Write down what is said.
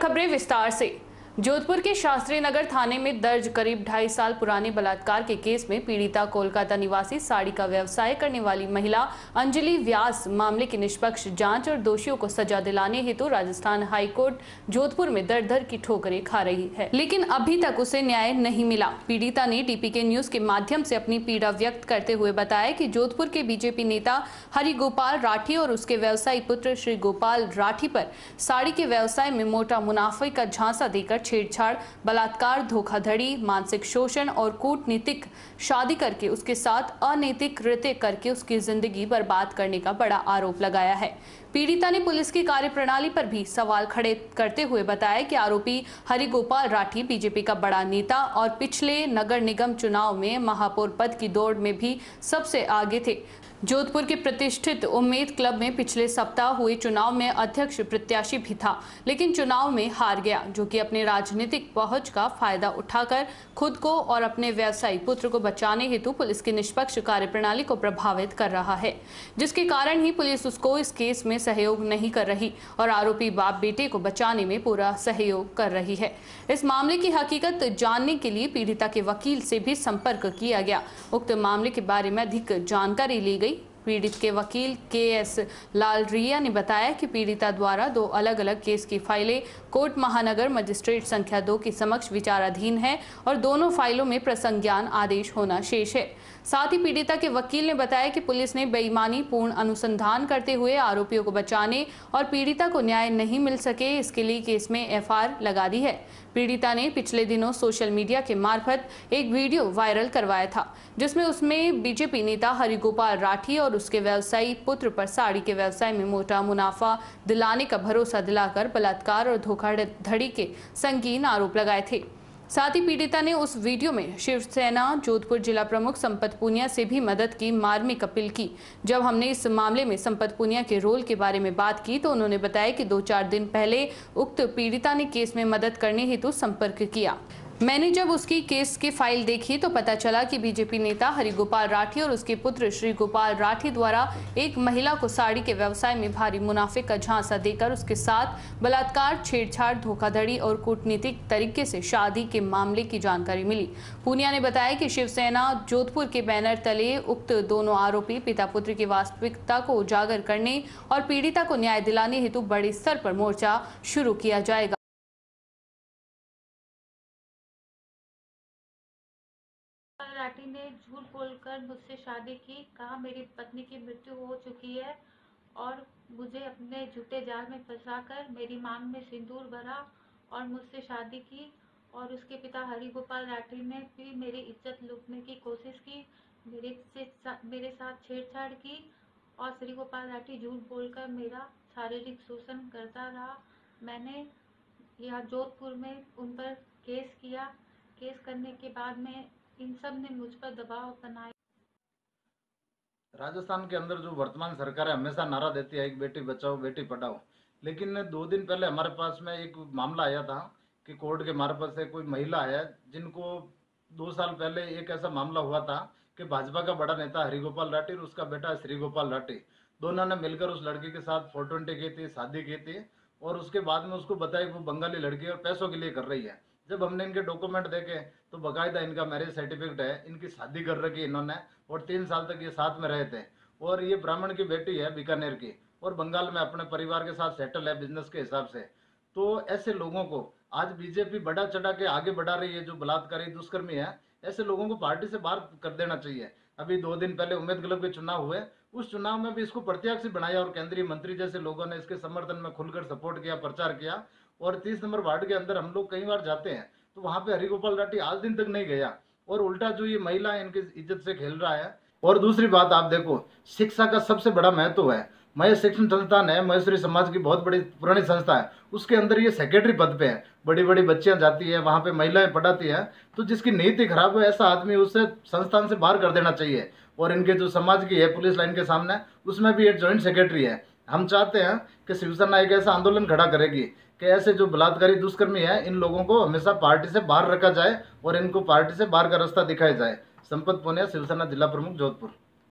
खबरें विस्तार से। जोधपुर के शास्त्री नगर थाने में दर्ज करीब 2.5 साल पुराने बलात्कार के केस में पीड़िता कोलकाता निवासी साड़ी का व्यवसाय करने वाली महिला अंजलि व्यास मामले की निष्पक्ष जांच और दोषियों को सजा दिलाने हेतु राजस्थान हाईकोर्ट जोधपुर में दर दर की ठोकरें खा रही है, लेकिन अभी तक उसे न्याय नहीं मिला। पीड़िता ने डीपीके न्यूज के माध्यम से अपनी पीड़ा व्यक्त करते हुए बताया कि जोधपुर के बीजेपी नेता हरिगोपाल राठी और उसके व्यवसायी पुत्र श्री गोपाल राठी पर साड़ी के व्यवसाय में मोटा मुनाफे का झांसा देकर छेड़छाड़, बलात्कार, धोखाधड़ी, मानसिक शोषण और कूटनीतिक शादी करके उसके साथ अनैतिक कृत्य करके उसकी जिंदगी बर्बाद करने का बड़ा आरोप लगाया है। पीड़िता ने पुलिस की कार्यप्रणाली पर भी सवाल खड़े करते हुए बताया कि आरोपी हरिगोपाल राठी बीजेपी का बड़ा नेता और पिछले नगर निगम चुनाव में महापौर पद की दौड़ में भी सबसे आगे थे। जोधपुर के प्रतिष्ठित उम्मेद क्लब में पिछले सप्ताह हुए चुनाव में अध्यक्ष प्रत्याशी भी था, लेकिन चुनाव में हार गया, जो कि अपने राजनीतिक पहुंच का फायदा उठाकर खुद को और अपने व्यवसायी पुत्र को बचाने हेतु पुलिस की निष्पक्ष कार्यप्रणाली को प्रभावित कर रहा है, जिसके कारण ही पुलिस उसको इस केस में सहयोग नहीं कर रही और आरोपी बाप बेटे को बचाने में पूरा सहयोग कर रही है। इस मामले की हकीकत जानने के लिए पीड़िता के वकील से भी संपर्क किया गया। उक्त मामले के बारे में अधिक जानकारी ली गई। पीड़ित के वकील के.एस. लालरिया ने बताया कि पीड़िता द्वारा 2 अलग अलग केस की फाइलें कोर्ट महानगर मजिस्ट्रेट संख्या 2 के समक्ष विचाराधीन है और दोनों फाइलों में प्रसंज्ञान आदेश होना शेष है। साथ ही पीड़िता के वकील ने बताया कि पुलिस ने बेईमानी पूर्ण अनुसंधान करते हुए आरोपियों को बचाने और पीड़िता को न्याय नहीं मिल सके, इसके लिए केस में एफआईआर लगा दी है। पीड़िता ने पिछले दिनों सोशल मीडिया के मार्फत एक वीडियो वायरल करवाया था, जिसमें उसमें बीजेपी नेता हरिगोपाल राठी और उसके व्यवसायी पुत्र पर साड़ी के व्यवसाय में मोटा मुनाफा दिलाने का भरोसा दिलाकर बलात्कार और धोखाधड़ी के संगीन आरोप लगाए थे। साथ ही पीड़िता ने उस वीडियो में शिवसेना जोधपुर जिला प्रमुख संपत पुनिया से भी मदद की मार्मिक अपील की। जब हमने इस मामले में संपत पुनिया के रोल के बारे में बात की तो उन्होंने बताया कि 2-4 दिन पहले उक्त पीड़िता ने केस में मदद करने हेतु संपर्क किया। मैंने जब उसकी केस की फाइल देखी तो पता चला कि बीजेपी नेता हरिगोपाल राठी और उसके पुत्र श्री गोपाल राठी द्वारा एक महिला को साड़ी के व्यवसाय में भारी मुनाफे का झांसा देकर उसके साथ बलात्कार, छेड़छाड़, धोखाधड़ी और कूटनीतिक तरीके से शादी के मामले की जानकारी मिली। पूनिया ने बताया कि शिवसेना जोधपुर के बैनर तले उक्त दोनों आरोपी पिता पुत्र की वास्तविकता को उजागर करने और पीड़िता को न्याय दिलाने हेतु बड़े स्तर पर मोर्चा शुरू किया जाएगा। राठी ने झूठ बोलकर मुझसे शादी की, कहा मेरी पत्नी की मृत्यु हो चुकी है और मुझे अपने झूठे जाल में फंसाकर मेरी मांग में सिंदूर भरा और मुझसे शादी की। और उसके पिता हरिगोपाल राठी ने भी मेरी इज्जत लूटने की कोशिश की, मेरे साथ छेड़छाड़ की और श्री गोपाल राठी झूठ बोलकर मेरा शारीरिक शोषण करता रहा। मैंने यहाँ जोधपुर में उन पर केस किया। केस करने के बाद में इन सब ने मुझ पर दबाव बनाया। राजस्थान के अंदर जो वर्तमान सरकार है हमेशा नारा देती है एक बेटी बचाओ बेटी पढ़ाओ, लेकिन 2 दिन पहले हमारे पास में एक मामला आया था कि कोर्ट के मार्फत से कोई महिला है जिनको 2 साल पहले एक ऐसा मामला हुआ था कि भाजपा का बड़ा नेता हरिगोपाल राठी और उसका बेटा श्री गोपाल राठी दोनों ने मिलकर उस लड़की के साथ 420 की थी, शादी की थी और उसके बाद में उसको बताया वो बंगाली लड़की और पैसों के लिए कर रही है। जब हमने इनके डॉक्यूमेंट देखे तो बाकायदा इनका मैरिज सर्टिफिकेट है, इनकी शादी कर रखी इन्होंने और 3 साल तक ये साथ में रहे थे और ये ब्राह्मण की बेटी है बीकानेर की और बंगाल में अपने परिवार के साथ सेटल है बिजनेस के हिसाब से। तो ऐसे लोगों को आज बीजेपी बढ़ा चढ़ा के आगे बढ़ा रही है, जो बलात्कारी दुष्कर्मी है ऐसे लोगों को पार्टी से बाहर कर देना चाहिए। अभी 2 दिन पहले उम्मेद क्लब के चुनाव हुए, उस चुनाव में भी इसको प्रत्याशी बनाया और केंद्रीय मंत्री जैसे लोगों ने इसके समर्थन में खुलकर सपोर्ट किया, प्रचार किया। और 30 नंबर वार्ड के अंदर हम लोग कई बार जाते हैं तो वहां पे हरिगोपाल राठी आज दिन तक नहीं गया और उल्टा जो ये महिला है इनकी इज्जत से खेल रहा है। और दूसरी बात आप देखो, शिक्षा का सबसे बड़ा महत्व है। महेश शिक्षण संस्थान है, महेश्वरी समाज की बहुत बड़ी पुरानी संस्था है, उसके अंदर ये सेक्रेटरी पद पे है, बड़ी बड़ी बच्चियां जाती है वहां पे, महिलाएं पढ़ाती है। तो जिसकी नीति खराब है ऐसा आदमी उसे संस्थान से बाहर कर देना चाहिए। और इनके जो समाज की है पुलिस लाइन के सामने, उसमें भी एक ज्वाइंट सेक्रेटरी है। हम चाहते हैं कि शिवसेना एक ऐसा आंदोलन खड़ा करेगी कि ऐसे जो बलात्कारी दुष्कर्मी है इन लोगों को हमेशा पार्टी से बाहर रखा जाए और इनको पार्टी से बाहर का रास्ता दिखाया जाए। संपत पुनिया, शिवसेना जिला प्रमुख, जोधपुर।